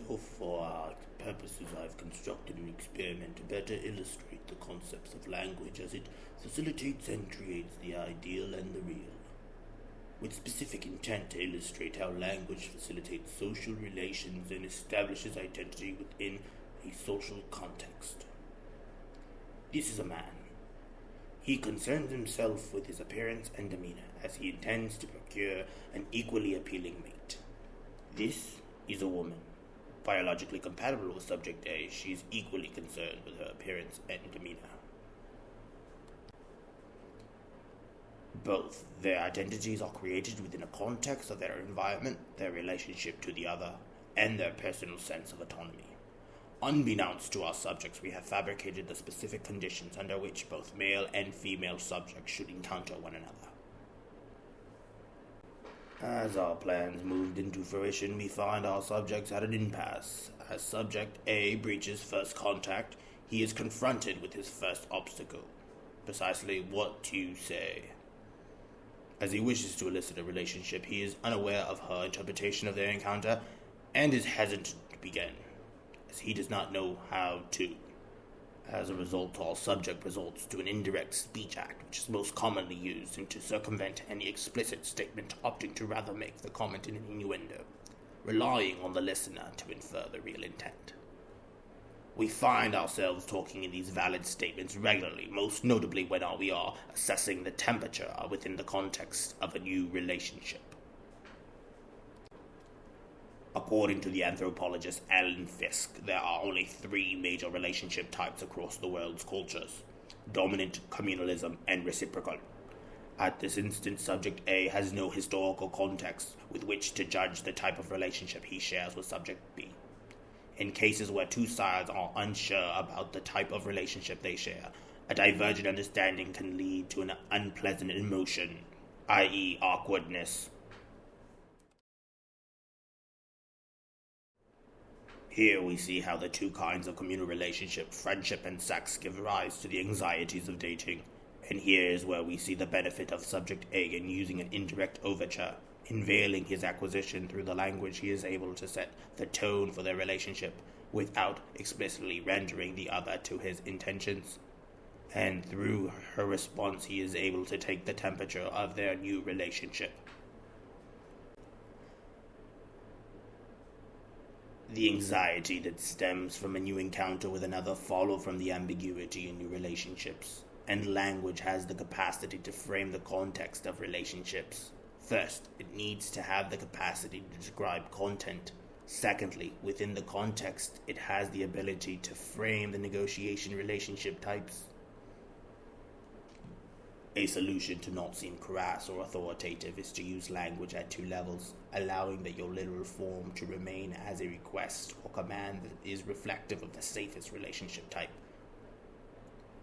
So for our purposes, I've constructed an experiment to better illustrate the concepts of language as it facilitates and creates the ideal and the real, with specific intent to illustrate how language facilitates social relations and establishes identity within a social context. This is a man. He concerns himself with his appearance and demeanor as he intends to procure an equally appealing mate. This is a woman. Biologically compatible with subject A, she is equally concerned with her appearance and demeanor. Both their identities are created within a context of their environment, their relationship to the other, and their personal sense of autonomy. Unbeknownst to our subjects, we have fabricated the specific conditions under which both male and female subjects should encounter one another. As our plans moved into fruition, we find our subjects at an impasse. As subject A breaches first contact, he is confronted with his first obstacle. Precisely what to say. As he wishes to elicit a relationship, he is unaware of her interpretation of their encounter and is hesitant to begin, as he does not know how to. As a result, our subject resorts to an indirect speech act, which is most commonly used and to circumvent any explicit statement, opting to rather make the comment in an innuendo, relying on the listener to infer the real intent. We find ourselves talking in these valid statements regularly, most notably when we are assessing the temperature within the context of a new relationship. According to the anthropologist Alan Fiske, there are only 3 major relationship types across the world's cultures: dominant, communalism, and reciprocal. At this instant, subject A has no historical context with which to judge the type of relationship he shares with subject B. In cases where 2 sides are unsure about the type of relationship they share, a divergent understanding can lead to an unpleasant emotion, i.e. awkwardness. Here we see how the 2 kinds of communal relationship, friendship and sex, give rise to the anxieties of dating. And here is where we see the benefit of subject A in using an indirect overture. In veiling his acquisition through the language, he is able to set the tone for their relationship without explicitly rendering the other to his intentions. And through her response, he is able to take the temperature of their new relationship. The anxiety that stems from a new encounter with another follow from the ambiguity in new relationships, and language has the capacity to frame the context of relationships. First, it needs to have the capacity to describe content. Secondly, within the context, it has the ability to frame the negotiation relationship types. A solution to not seem crass or authoritative is to use language at 2 levels, allowing your literal form to remain as a request or command that is reflective of the safest relationship type,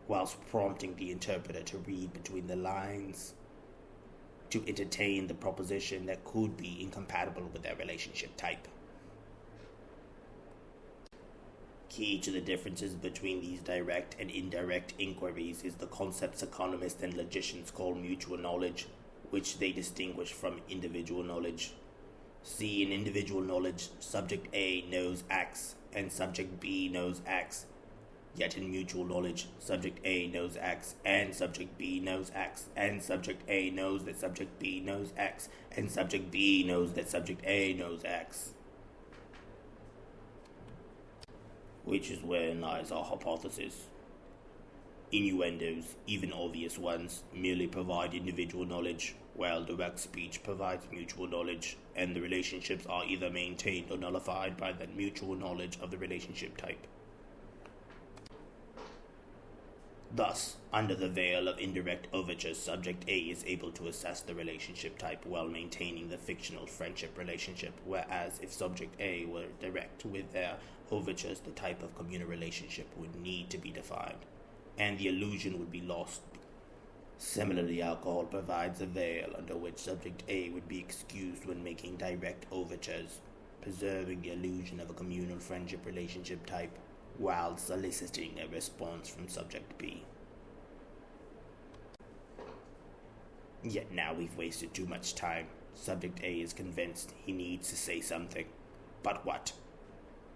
whilst prompting the interpreter to read between the lines, to entertain the proposition that could be incompatible with their relationship type. Key to the differences between these direct and indirect inquiries is the concepts economists and logicians call mutual knowledge, which they distinguish from individual knowledge. See, in individual knowledge, subject A knows X and subject B knows X. Yet in mutual knowledge, subject A knows X and subject B knows X, and subject A knows that subject B knows X, and subject B knows that subject A knows X. Which is wherein lies our hypothesis. Innuendos, even obvious ones, merely provide individual knowledge, while direct speech provides mutual knowledge, and the relationships are either maintained or nullified by the mutual knowledge of the relationship type. Thus, under the veil of indirect overtures, subject A is able to assess the relationship type while maintaining the fictional friendship relationship, whereas if subject A were direct with their overtures, the type of communal relationship would need to be defined, and the illusion would be lost. Similarly, alcohol provides a veil under which subject A would be excused when making direct overtures, preserving the illusion of a communal friendship relationship type, while soliciting a response from subject B. Yet now we've wasted too much time. Subject A is convinced he needs to say something. But what?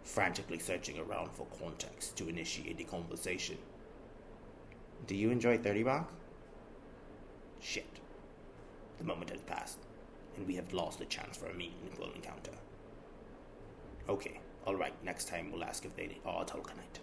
Frantically searching around for context to initiate a conversation. Do you enjoy 30 Rock? Shit. The moment has passed, and we have lost the chance for a meaningful encounter. Okay, alright, next time we'll ask if they are Tolkienite.